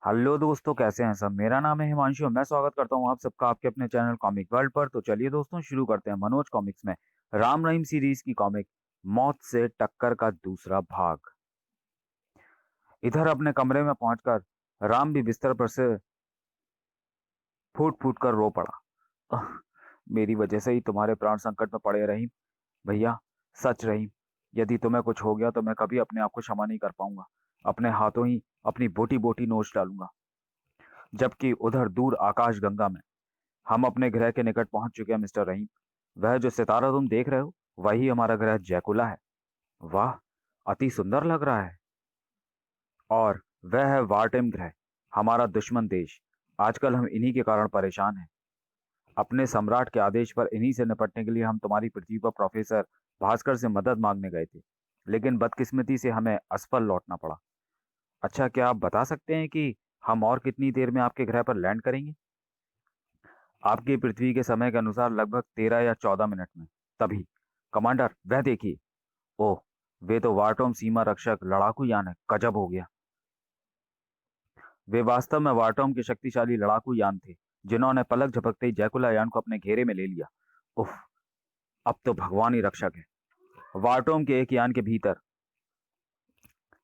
Hello दोस्तों, कैसे हैं सब। मेरा नाम है हिमांशु और मैं स्वागत करता हूं आप सबका आपके अपने चैनल कॉमिक वर्ल्ड पर। तो चलिए दोस्तों, शुरू करते हैं मनोज कॉमिक्स में राम रहीम सीरीज की कॉमिक मौत से टक्कर का दूसरा भाग। इधर अपने कमरे में पहुंचकर राम भी बिस्तर पर से फूट फूट कर रो पड़ा। "आह, मेरी वजह से ही तुम्हारे प्राण संकट में पड़े रहीम भैया। सच रहीम, यदि तुम्हें कुछ हो गया तो मैं कभी अपने आप को क्षमा नहीं कर पाऊंगा। अपने हाथों ही अपनी बोटी बोटी नोच डालूंगा। जबकि उधर दूर आकाश गंगा में हम अपने ग्रह के निकट पहुंच चुके हैं मिस्टर रहीम। वह जो सितारा तुम देख रहे हो वही हमारा ग्रह जैकुला है। वाह, अति सुंदर लग रहा है। और वह है वार्टेम ग्रह, हमारा दुश्मन देश। आजकल हम इन्हीं के कारण परेशान हैं। अपने सम्राट के आदेश पर इन्हीं से निपटने के लिए हम तुम्हारी पृथ्वी पर प्रोफेसर भास्कर से मदद मांगने गए थे, लेकिन बदकिस्मती से हमें असफल लौटना पड़ा। अच्छा, क्या आप बता सकते हैं कि हम और कितनी देर में आपके ग्रह पर लैंड करेंगे? आपकी पृथ्वी के समय के अनुसार लगभग 13 या 14 मिनट में। तभी कमांडर, वह देखिए। ओह, वे तो वार्टोम सीमा रक्षक लड़ाकू यान है। गजब हो गया। वे वास्तव में वार्टोम के शक्तिशाली लड़ाकू यान थे, जिन्होंने पलक झपकते ही जैकुला यान को अपने घेरे में ले लिया। उफ, अब तो भगवान ही रक्षक है। वार्टोम के एक यान के भीतर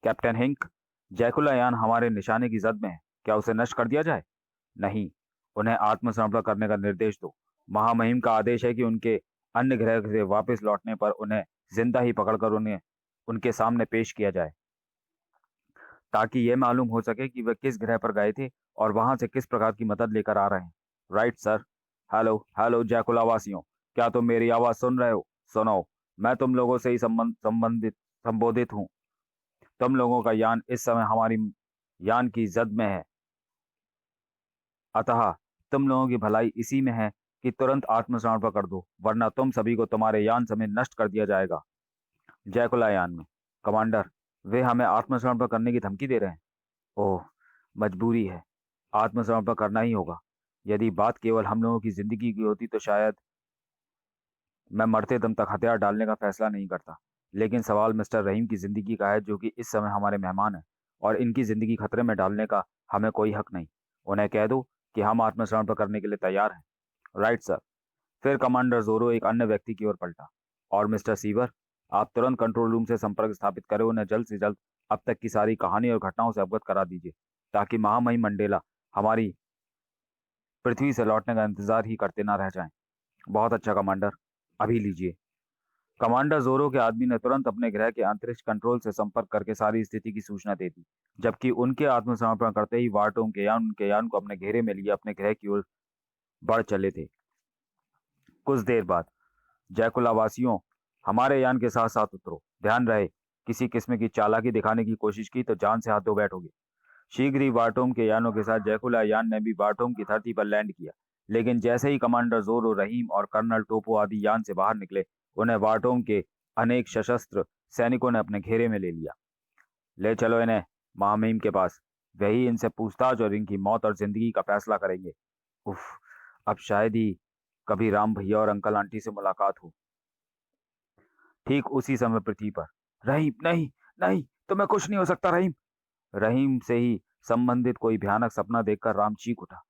कैप्टन हिंक, जैकुला यान हमारे निशाने की जद में है। क्या उसे नष्ट कर दिया जाए? नहीं, उन्हें आत्मसमर्पण करने का निर्देश दो। महामहिम का आदेश है कि उनके अन्य ग्रह से वापस लौटने पर उन्हें जिंदा ही पकड़कर उन्हें उनके सामने पेश किया जाए, ताकि यह मालूम हो सके कि वे किस ग्रह पर गए थे और वहां से किस प्रकार की मदद लेकर आ रहे हैं। Right sir. हेलो हेलो जैकुला वासियों, क्या तुम मेरी आवाज सुन रहे हो? सुनो, मैं तुम लोगों से ही संबोधित हूँ। तुम लोगों का यान इस समय हमारी यान की जद में है। अतः तुम लोगों की भलाई इसी में है कि तुरंत आत्मसमर्पण कर दो, वरना तुम सभी को तुम्हारे यान समेत नष्ट कर दिया जाएगा। जयकुला यान में कमांडर, वे हमें आत्मसमर्पण करने की धमकी दे रहे हैं। ओह, मजबूरी है। आत्मसमर्पण करना ही होगा। यदि बात केवल हम लोगों की जिंदगी की होती तो शायद मैं मरते दम तक हथियार डालने का फैसला नहीं करता। लेकिन सवाल मिस्टर रहीम की जिंदगी का है, जो कि इस समय हमारे मेहमान हैं, और इनकी जिंदगी खतरे में डालने का हमें कोई हक नहीं। उन्हें कह दो कि हम आत्मसमर्पण करने के लिए तैयार हैं। Right sir. फिर कमांडर जोरो एक अन्य व्यक्ति की ओर पलटा। और मिस्टर सीवर, आप तुरंत कंट्रोल रूम से संपर्क स्थापित करें, उन्हें जल्द से जल्द अब तक की सारी कहानी और घटनाओं से अवगत करा दीजिए, ताकि महामहिम मंडेला हमारी पृथ्वी से लौटने का इंतजार ही करते ना रह जाएं। बहुत अच्छा कमांडर, अभी लीजिए। कमांडर जोरो के आदमी ने तुरंत अपने ग्रह के अंतरिक्ष कंट्रोल से संपर्क करके सारी स्थिति की सूचना दे दी। जबकि उनके आत्मसमर्पण करते ही वार्टोम के यान उनके यान को अपने घेरे में लिए अपने ग्रह की ओर बढ़ चले थे। कुछ देर बाद, जयकुला वासियों, हमारे यान के साथ साथ उतरो। ध्यान रहे, किसी किस्म की चालाकी दिखाने की कोशिश की तो जान से हाथ धो बैठोगे। शीघ्र ही वार्टोम के यानों के साथ जयकुला यान ने भी वार्टोम की धरती पर लैंड किया। लेकिन जैसे ही कमांडर जोरो, रहीम और कर्नल टोपो आदि यान से बाहर निकले, उन्हें वार्टोम के अनेक सशस्त्र सैनिकों ने अपने घेरे में ले लिया। ले चलो इन्हें महामहिम के पास। वही इनसे पूछताछ और इनकी मौत और जिंदगी का फैसला करेंगे। उफ, अब शायद ही कभी राम भैया और अंकल आंटी से मुलाकात हो। ठीक उसी समय पृथ्वी पर, रहीम नहीं, नहीं, तुम्हें कुछ नहीं हो सकता रहीम। रहीम से ही संबंधित कोई भयानक सपना देखकर राम चीख उठा।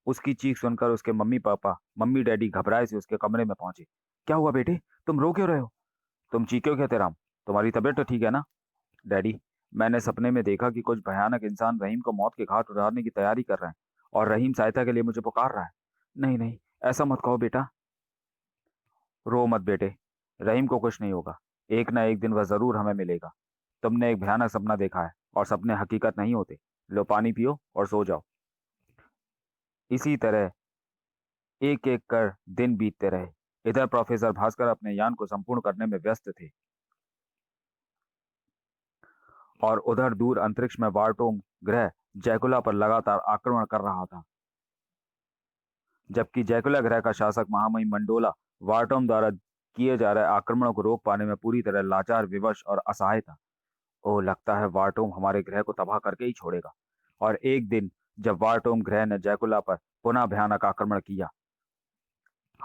उसकी चीख सुनकर उसके मम्मी पापा, मम्मी डैडी घबराए से उसके कमरे में पहुंचे। क्या हुआ बेटे, तुम रो क्यों रहे हो? तुम चीखो क्या थे राम? तुम्हारी तबीयत तो ठीक है ना? डैडी, मैंने सपने में देखा कि कुछ भयानक इंसान रहीम को मौत के घाट उतारने की तैयारी कर रहे हैं, और रहीम सहायता के लिए मुझे पुकार रहा है। नहीं नहीं, ऐसा मत कहो बेटा। रो मत बेटे, रहीम को कुछ नहीं होगा। एक ना एक दिन वह जरूर हमें मिलेगा। तुमने एक भयानक सपना देखा है, और सपने हकीकत नहीं होते। लो पानी पियो और सो जाओ। इसी तरह एक एक कर दिन बीतते रहे। इधर प्रोफेसर भास्कर अपने यान को संपूर्ण करने में व्यस्त थे, और उधर दूर अंतरिक्ष में वार्टोम ग्रह जैकुला पर लगातार आक्रमण कर रहा था। जबकि जैकुला ग्रह का शासक महामहिम मंडोला वार्टोम द्वारा किए जा रहे आक्रमणों को रोक पाने में पूरी तरह लाचार, विवश और असहाय था। ओह, लगता है वार्टोम हमारे ग्रह को तबाह करके ही छोड़ेगा। और एक दिन जब वार्टोम ग्रह ने जैकुला पर पुनः भयानक आक्रमण किया,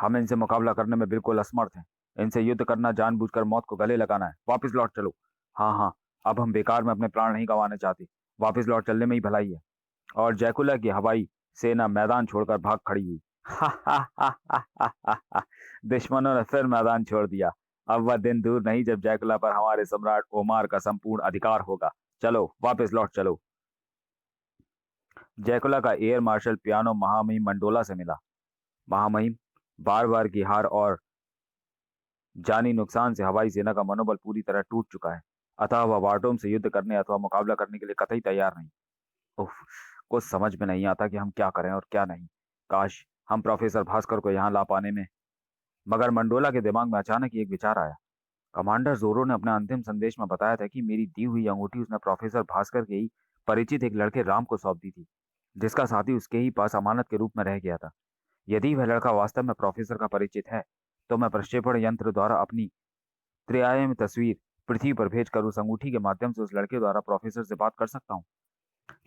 हम इनसे मुकाबला करने में बिल्कुल असमर्थ हैं। इनसे युद्ध करना जानबूझकर मौत को गले लगाना है। वापस लौट चलो। हाँ हाँ, अब हम बेकार में अपने प्राण नहीं गंवाने चाहते। वापस लौट चलने में ही भलाई है। और जैकुला की हवाई सेना मैदान छोड़कर भाग खड़ी हुई। दुश्मनों ने फिर मैदान छोड़ दिया। अब वह दिन दूर नहीं जब जैकुला पर हमारे सम्राट ओमार का संपूर्ण अधिकार होगा। चलो वापस लौट चलो। जैकुला का एयर मार्शल पियानो महामहिम मंडोला से मिला। महामहिम, बार बार की हार और जानी नुकसान से हवाई सेना का मनोबल पूरी तरह टूट चुका है। अतः वह वार्टोम से युद्ध करने अथवा मुकाबला करने के लिए कतई तैयार नहीं। उफ, कुछ समझ में नहीं आता कि हम क्या करें और क्या नहीं। काश हम प्रोफेसर भास्कर को यहाँ ला पाने में। मगर मंडोला के दिमाग में अचानक ही एक विचार आया। कमांडर जोरो ने अपने अंतिम संदेश में बताया था कि मेरी दी हुई अंगूठी उसने प्रोफेसर भास्कर के ही परिचित एक लड़के राम को सौंप दी थी, जिसका साथी उसके ही पास अमानत के रूप में रह गया था। यदि वह लड़का वास्तव में प्रोफेसर का परिचित है, तो मैं प्रक्षेपण यंत्र द्वारा अपनी त्रिआयामी तस्वीर पृथ्वी पर भेजकर उस अंगूठी के माध्यम से उस लड़के द्वारा प्रोफेसर से बात कर सकता हूँ।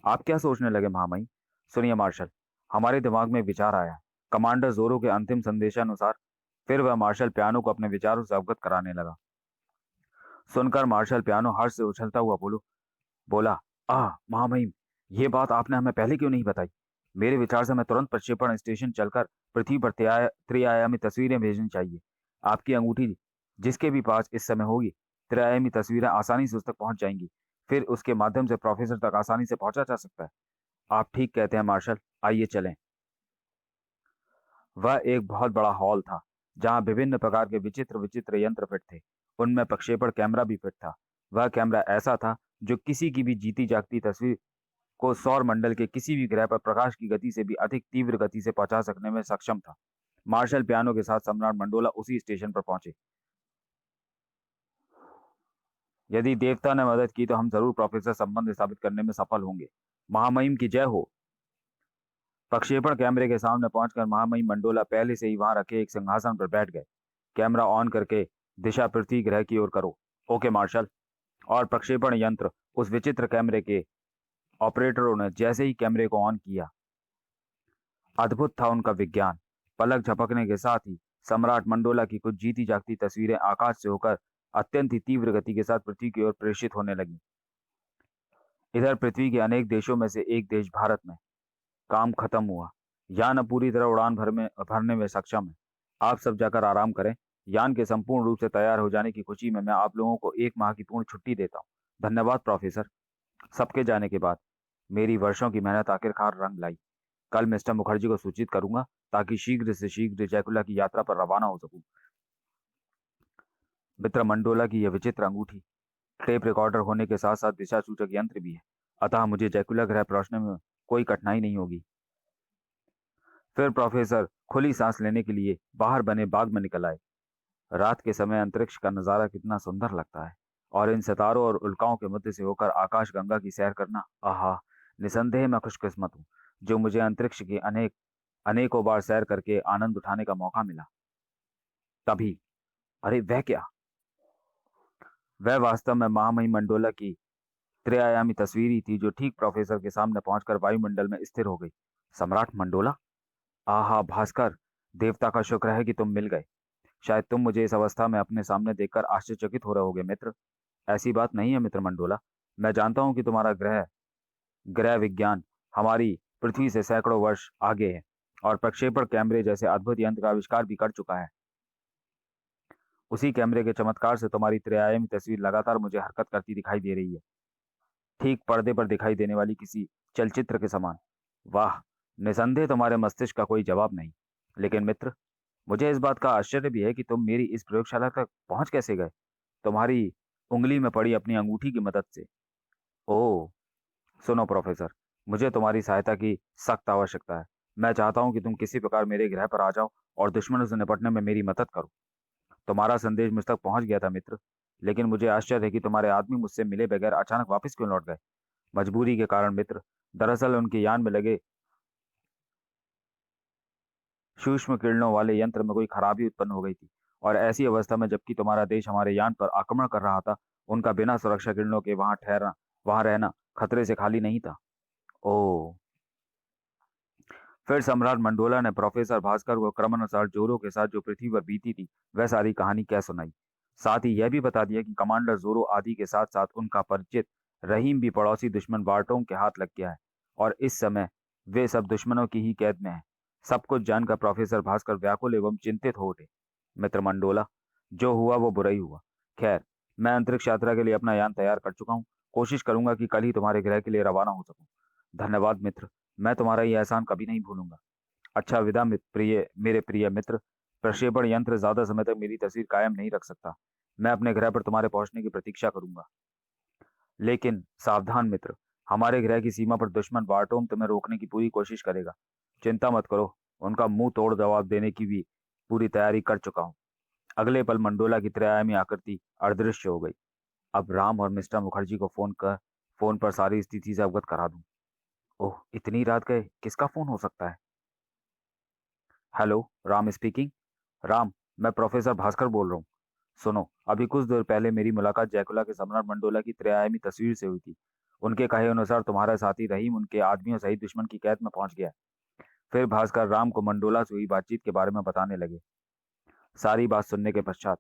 आप क्या सोचने लगे महामहिम? सुनिए मार्शल, हमारे दिमाग में विचार आया। कमांडर जोरो के अंतिम संदेशानुसार। फिर वह मार्शल पियानो को अपने विचारों से अवगत कराने लगा। सुनकर मार्शल पियानो हर्ष से उछलता हुआ बोला, आह महामहिम, ये बात आपने हमें पहले क्यों नहीं बताई? मेरे विचार से मैं तुरंत प्रक्षेपण स्टेशन चलकर पृथ्वी पर त्रिआयामी तस्वीरें भेजनी चाहिए। आपकी अंगूठी जिसके भी पास इस समय होगी, त्रिआयामी तस्वीरें आसानी से उस तक पहुंच जाएंगी। फिर उसके माध्यम से प्रोफेसर तक आसानी से पहुंचा जा सकता है। आप ठीक कहते हैं मार्शल, आइए चलें। वह एक बहुत बड़ा हॉल था, जहां विभिन्न प्रकार के विचित्र विचित्र यंत्र फिट थे। उनमें प्रक्षेपण कैमरा भी फिट था। वह कैमरा ऐसा था जो किसी की भी जीती जागती तस्वीर को सौर मंडल के किसी भी ग्रह पर प्रकाश की गति से भी अधिक तीव्र गति से पहुंचा सकने में सक्षम था। मार्शल पियानो के साथ सम्राट मंडोला उसी स्टेशन पर पहुंचे। यदि देवता ने मदद की तो हम जरूर प्रोफेसर संबंध स्थापित करने में सफल होंगे। महामहिम की जय हो। प्रक्षेपण कैमरे के सामने पहुंचकर महामहिम मंडोला पहले से ही वहां रखे एक सिंहासन पर बैठ गए। कैमरा ऑन करके दिशा पृथ्वी ग्रह की ओर करो। Okay marshal. और प्रक्षेपण यंत्र उस विचित्र कैमरे के ऑपरेटरों ने जैसे ही कैमरे को ऑन किया, अद्भुत था उनका विज्ञान। पलक झपकने के साथ ही सम्राट मंडोला की कुछ जीती जागती तस्वीरें आकाश से होकर अत्यंत ही तीव्र गति के साथ पृथ्वी की ओर प्रेषित होने लगी। इधर पृथ्वी के अनेक देशों में से एक देश भारत में काम खत्म हुआ। यान अब पूरी तरह उड़ान भरने में सक्षम है। आप सब जाकर आराम करें। यान के संपूर्ण रूप से तैयार हो जाने की खुशी में मैं आप लोगों को 1 माह की पूर्ण छुट्टी देता हूँ। धन्यवाद प्रोफेसर। सबके जाने के बाद मेरी वर्षों की मेहनत आखिरकार रंग लाई। कल मिस्टर मुखर्जी को सूचित करूंगा ताकि शीघ्र से शीघ्र जैकुला की यात्रा पर रवाना हो सकूं। मित्र मंडोला की यह विचित्र अंगूठी टेप रिकॉर्डर होने के साथ साथ दिशा सूचक यंत्र भी है, अतः मुझे जैकुला ग्रह पहुंचने में कोई कठिनाई नहीं होगी। फिर प्रोफेसर खुली सांस लेने के लिए बाहर बने बाग में निकल आए। रात के समय अंतरिक्ष का नजारा कितना सुंदर लगता है, और इन सितारों और उल्काओं के मध्य से होकर आकाश गंगा की सैर करना, आहा। निसंदेह मैं खुशकिस्मत हूँ जो मुझे अंतरिक्ष की अनेकों बार सैर करके आनंद उठाने का मौका मिला। तभी, अरे वह क्या! वह वास्तव में महामहिम मंडोला की त्रिआयामी तस्वीर ही थी, जो ठीक प्रोफेसर के सामने पहुंचकर वायुमंडल में स्थिर हो गई। सम्राट मंडोला! आहा भास्कर, देवता का शुक्र है कि तुम मिल गए। शायद तुम मुझे इस अवस्था में अपने सामने देखकर आश्चर्यचकित हो रहे होगे मित्र। ऐसी बात नहीं है मित्र मंडोला। मैं जानता हूं कि तुम्हारा ग्रह ग्रह विज्ञान हमारी पृथ्वी से सैकड़ों वर्ष आगे है, और प्रक्षेपण कैमरे जैसे अद्भुत यंत्र का आविष्कार भी कर चुका है। उसी कैमरे के चमत्कार से तुम्हारी त्रिआयामी तस्वीर लगातार मुझे हरकत करती दिखाई दे रही है, ठीक पर्दे पर दिखाई देने वाली किसी चलचित्र के समान। वाह! निसंदेह तुम्हारे मस्तिष्क का कोई जवाब नहीं। लेकिन मित्र, मुझे इस बात का आश्चर्य भी है कि तुम मेरी इस प्रयोगशाला तक पहुंच कैसे गए, तुम्हारी उंगली में पड़ी अपनी अंगूठी की मदद से। ओह, सुनो प्रोफेसर, मुझे तुम्हारी सहायता की सख्त आवश्यकता है। मैं चाहता हूं कि तुम किसी प्रकार मेरे ग्रह पर आ जाओ और दुश्मनों से निपटने में मेरी मदद करो। तुम्हारा संदेश मुझ तक पहुंच गया था मित्र, लेकिन मुझे आश्चर्य है कि तुम्हारे आदमी मुझसे मिले बगैर अचानक वापस क्यों लौट गए। मजबूरी के कारण मित्र। दरअसल उनके यान में लगे सूक्ष्म किरणों वाले यंत्र में कोई खराबी उत्पन्न हो गई थी, और ऐसी अवस्था में जबकि तुम्हारा देश हमारे यान पर आक्रमण कर रहा था, उनका बिना सुरक्षा किरणों के वहां रहना खतरे से खाली नहीं था। ओ। फिर सम्राट मंडोला ने प्रोफेसर भास्कर को क्रमानुसार जोरो के साथ जो पृथ्वी पर बीती थी वह सारी कहानी कह सुनाई। साथ ही यह भी बता दिया कि कमांडर जोरो आदि के साथ साथ उनका परिचित रहीम भी पड़ोसी दुश्मन बार्टों के हाथ लग गया है, और इस समय वे सब दुश्मनों की ही कैद में हैं। सब कुछ जानकर प्रोफेसर भास्कर व्याकुल एवं चिंतित हो उठे। मित्र मंडोला, जो हुआ वो बुरा ही हुआ। खैर, मैं अंतरिक्ष यात्रा के लिए अपना यान तैयार कर चुका हूँ। कोशिश करूंगा कि कल ही तुम्हारे ग्रह के लिए रवाना हो सकूं। धन्यवाद मित्र, मैं तुम्हारा ये एहसान कभी नहीं भूलूंगा। अच्छा विदा मेरे प्रिय मित्र। प्रक्षेपण यंत्र ज्यादा समय तक मेरी तस्वीर कायम नहीं रख सकता। मैं अपने ग्रह पर तुम्हारे पहुंचने की प्रतीक्षा करूंगा। लेकिन सावधान मित्र, हमारे ग्रह की सीमा पर दुश्मन वार्टोम तुम्हें रोकने की पूरी कोशिश करेगा। चिंता मत करो, उनका मुंह तोड़ जवाब देने की भी पूरी तैयारी कर चुका हूँ। अगले पल मंडोला की त्रयायामी आकृति अदृश्य हो गई। अब राम और मिस्टर मुखर्जी को फोन पर सारी स्थिति से अवगत करा दूं। ओह, इतनी रात गए, किसका फोन हो सकता है? Hello, Ram speaking. राम, मैं प्रोफेसर भास्कर बोल रहा हूँ। सुनो, अभी कुछ देर पहले मेरी मुलाकात जैकुला के सम्राट मंडोला की त्रिआयामी तस्वीर से हुई थी। उनके कहे अनुसार तुम्हारा साथी रहीम उनके आदमियों सहित दुश्मन की कैद में पहुंच गया है। फिर भास्कर राम को मंडोला से हुई बातचीत के बारे में बताने लगे। सारी बात सुनने के पश्चात,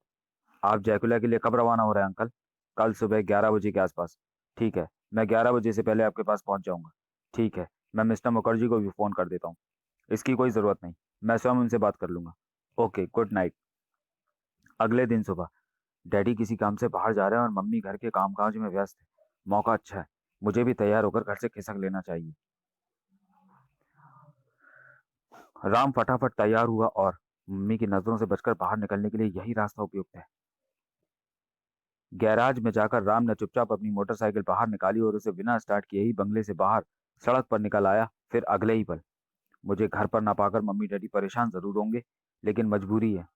आप जैकुला के लिए कब रवाना हो रहे हैं अंकल? कल सुबह 11 बजे के आसपास। ठीक है, मैं 11 बजे से पहले आपके पास पहुंच जाऊंगा। ठीक है, मैं मिस्टर मुखर्जी को भी फोन कर देता हूँ। इसकी कोई जरूरत नहीं, मैं स्वयं उनसे बात कर लूंगा। Okay, good night. अगले दिन सुबह, डैडी किसी काम से बाहर जा रहे हैं और मम्मी घर के कामकाज में व्यस्त है। मौका अच्छा है, मुझे भी तैयार होकर घर से खिसक लेना चाहिए। राम फटाफट तैयार हुआ और मम्मी की नजरों से बचकर बाहर निकलने के लिए यही रास्ता उपयुक्त है। गैराज में जाकर राम ने चुपचाप अपनी मोटरसाइकिल बाहर निकाली और उसे बिना स्टार्ट किए ही बंगले से बाहर सड़क पर निकल आया। फिर अगले ही पल, मुझे घर पर ना पाकर मम्मी डैडी परेशान जरूर होंगे, लेकिन मजबूरी है।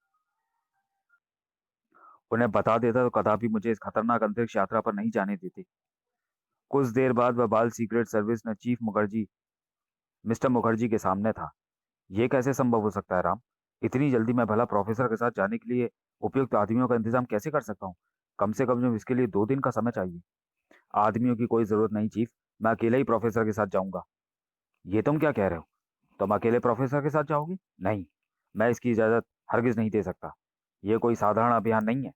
उन्हें बता देता तो कदापि मुझे इस खतरनाक अंतरिक्ष यात्रा पर नहीं जाने देते। कुछ देर बाद वह बाल सीक्रेट सर्विस में चीफ मुखर्जी मिस्टर मुखर्जी के सामने था। ये कैसे संभव हो सकता है राम? इतनी जल्दी मैं भला प्रोफेसर के साथ जाने के लिए उपयुक्त आदमियों का इंतजाम कैसे कर सकता हूँ? कम से कम जो इसके लिए 2 दिन का समय चाहिए। आदमियों की कोई जरूरत नहीं चीफ, मैं अकेले ही प्रोफेसर के साथ जाऊंगा। ये तुम क्या कह रहे हो? तुम अकेले प्रोफेसर के साथ जाओगे? नहीं, मैं इसकी इजाजत हरगिज नहीं दे सकता। ये कोई साधारण अभियान नहीं है।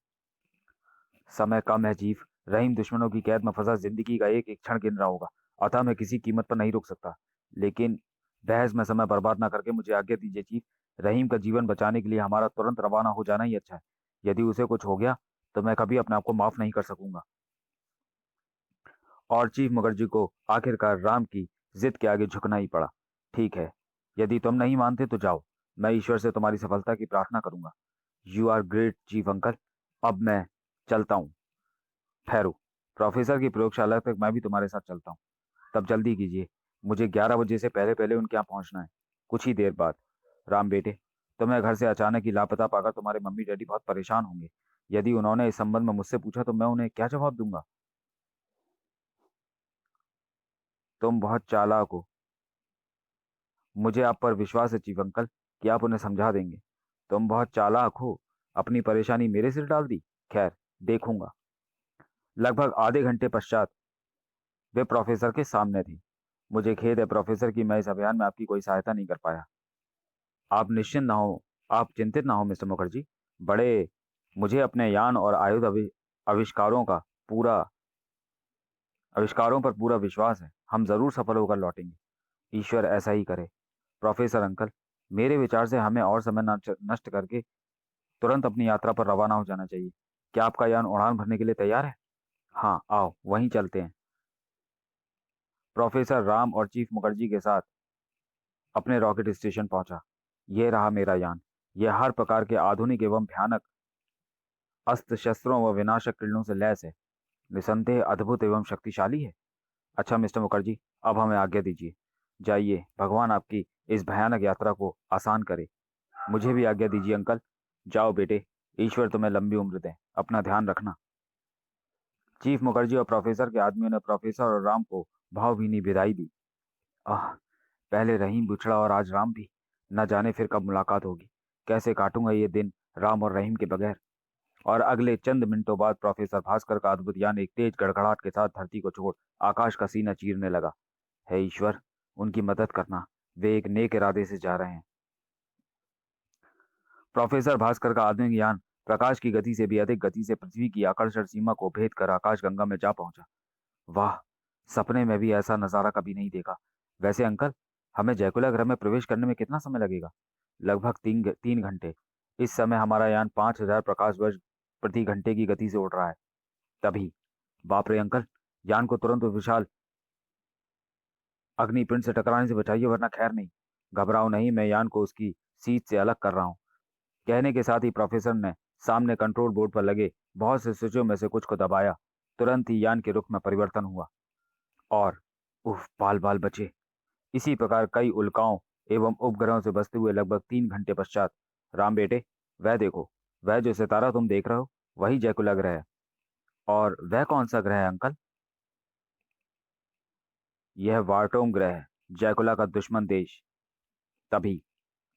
समय कम है चीफ। रहीम दुश्मनों की कैद में फंसा जिंदगी का एक एक क्षण गिन रहा होगा। अतः मैं किसी कीमत पर नहीं रुक सकता। लेकिन बहस में समय बर्बाद ना करके मुझे आज्ञा दीजिए चीफ। रहीम का जीवन बचाने के लिए हमारा तुरंत रवाना हो जाना ही अच्छा है। यदि उसे कुछ हो गया तो मैं कभी अपने आप को माफ नहीं कर सकूंगा। और चीफ मुखर्जी को आखिरकार राम की जिद के आगे झुकना ही पड़ा। ठीक है, यदि तुम नहीं मानते तो जाओ। मैं ईश्वर से तुम्हारी सफलता की प्रार्थना करूंगा। You are great chief uncle. अब मैं चलता हूँ। ठहरो, प्रोफेसर की प्रयोगशाला तक मैं भी तुम्हारे साथ चलता हूँ। तब जल्दी कीजिए, मुझे 11 बजे से पहले पहले उनके यहाँ पहुंचना है। कुछ ही देर बाद। राम बेटे, तुम्हें घर से अचानक ही लापता पाकर तुम्हारे मम्मी डैडी बहुत परेशान होंगे। यदि उन्होंने इस संबंध में मुझसे पूछा तो मैं उन्हें क्या जवाब दूंगा? तुम बहुत चालाक हो। मुझे आप पर विश्वास है चीफ अंकल कि आप उन्हें समझा देंगे। तुम बहुत चालाक हो। अपनी परेशानी मेरे सिर डाल दी। खैर, देखूंगा। लगभग आधे घंटे पश्चात वे प्रोफेसर के सामने थे। मुझे खेद है प्रोफेसर कि मैं इस अभियान में आपकी कोई सहायता नहीं कर पाया। आप निश्चिंत ना हो आप चिंतित ना हो मिस्टर मुखर्जी। बड़े मुझे अपने यान और आविष्कारों का पूरा आविष्कारों पर पूरा विश्वास है। हम जरूर सफल होकर लौटेंगे। ईश्वर ऐसा ही करे। प्रोफेसर अंकल, मेरे विचार से हमें और समय नष्ट करके तुरंत अपनी यात्रा पर रवाना हो जाना चाहिए। क्या आपका यान उड़ान भरने के लिए तैयार है? हाँ, आओ वहीं चलते हैं। प्रोफेसर राम और चीफ मुखर्जी के साथ अपने रॉकेट स्टेशन पहुंचा। यह रहा मेरा यान। यह हर प्रकार के आधुनिक एवं भयानक अस्त्र शस्त्रों व विनाशक किरणों से लैस है। निसंदेह अद्भुत एवं शक्तिशाली है। अच्छा मिस्टर मुखर्जी, अब हमें आज्ञा दीजिए। जाइए, भगवान आपकी इस भयानक यात्रा को आसान करे। मुझे भी आज्ञा दीजिए अंकल। जाओ बेटे, ईश्वर तुम्हें लंबी उम्र दे। अपना ध्यान रखना। चीफ मुखर्जी और प्रोफेसर के आदमियों ने प्रोफेसर और राम को भावभीनी विदाई दी। आह, पहले रहीम बिछड़ा और आज राम भी। न जाने फिर कब मुलाकात होगी। कैसे काटूंगा ये दिन राम और रहीम के बगैर। और अगले चंद मिनटों बाद प्रोफेसर भास्कर का अद्भुत यान एक तेज गड़गड़ाहट के साथ धरती को छोड़ आकाश का सीना चीरने लगा। हे ईश्वर, उनकी मदद करना। वे एक नेक इरादे से जा रहे हैं। प्रोफेसर भास्कर का आधुनिक यान प्रकाश की गति से भी अधिक गति से पृथ्वी की आकर्षण सीमा को भेद कर आकाश गंगा में जा पहुंचा। वाह, सपने में भी ऐसा नजारा कभी नहीं देखा। वैसे अंकल, हमें जैकुला ग्रह में प्रवेश करने में कितना समय लगेगा? लगभग 3 घंटे। इस समय हमारा यान 5,000 प्रकाश वर्ष प्रति घंटे की गति से उड़ रहा है। तभी, बाप रे अंकल, यान को तुरंत उस विशाल अग्निपिंड से टकराने से बचाइए, वरना खैर नहीं। घबराओ नहीं, मैं यान को उसकी सीट से अलग कर रहा हूँ। कहने के साथ ही प्रोफेसर ने सामने कंट्रोल बोर्ड पर लगे बहुत से स्विचों में से कुछ को दबाया। तुरंत ही यान के रुख में परिवर्तन हुआ और उफ, बाल बाल बचे। इसी प्रकार कई उल्काओं एवं उपग्रहों से बसते हुए लगभग 3 घंटे पश्चात, राम बेटे, वह देखो, वह जो सितारा तुम देख रहे हो, वही जैकुला ग्रह है। और वह कौन सा ग्रह है अंकल? यह वार्टोंग ग्रह है, जैकुला का दुश्मन देश। तभी,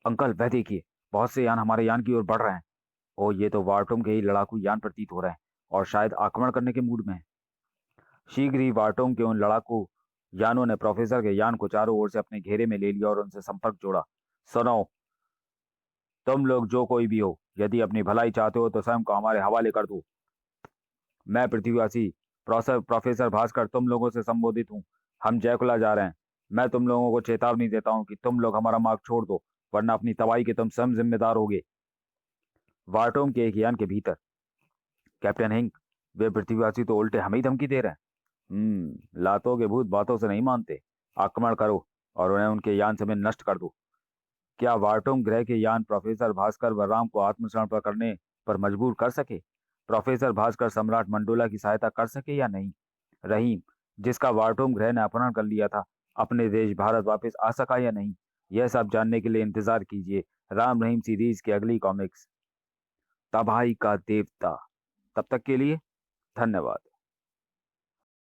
अंकल वह देखिए, बहुत से यान हमारे यान की ओर बढ़ रहे हैं। ओ, ये तो वार्टोंग के ही लड़ाकू यान प्रतीत हो रहे हैं और शायद आक्रमण करने के मूड में हैं। शीघ्र ही वार्टोंग के उन लड़ाकू यानों ने प्रोफेसर के यान को चारों ओर से अपने घेरे में ले लिया और उनसे संपर्क जोड़ा। सुनो, तुम लोग जो कोई भी हो, यदि अपनी भलाई चाहते हो तो स्वयं को हमारे हवाले कर दो। मैं पृथ्वीवासी प्रोफेसर भास्कर तुम लोगों से संबोधित हूँ। हम जयकुला जा रहे हैं। मैं तुम लोगों को चेतावनी देता हूँ कि तुम लोग हमारा मार्ग छोड़ दो, वरना अपनी तबाही के तुम स्वयं जिम्मेदार होगे। वार्टोम के एक यान के भीतर, कैप्टन हिंक, वे पृथ्वीवासी तो उल्टे हमें ही धमकी दे रहे हैं। लातों के भूत बातों से नहीं मानते। आक्रमण करो और उन्हें उनके यान से नष्ट कर दो। क्या वार्टोंग ग्रह के यान प्रोफेसर भास्कर बलराम को आत्मसमर्पण करने पर मजबूर कर सके? प्रोफेसर भास्कर सम्राट मंडोला की सहायता कर सके या नहीं? रहीम, जिसका वार्टोंग ग्रह ने अपहरण कर लिया था, अपने देश भारत वापस आ सका या नहीं? यह सब जानने के लिए इंतजार कीजिए राम रहीम सीरीज की अगली कॉमिक्स, तबाही का देवता। तब तक के लिए धन्यवाद।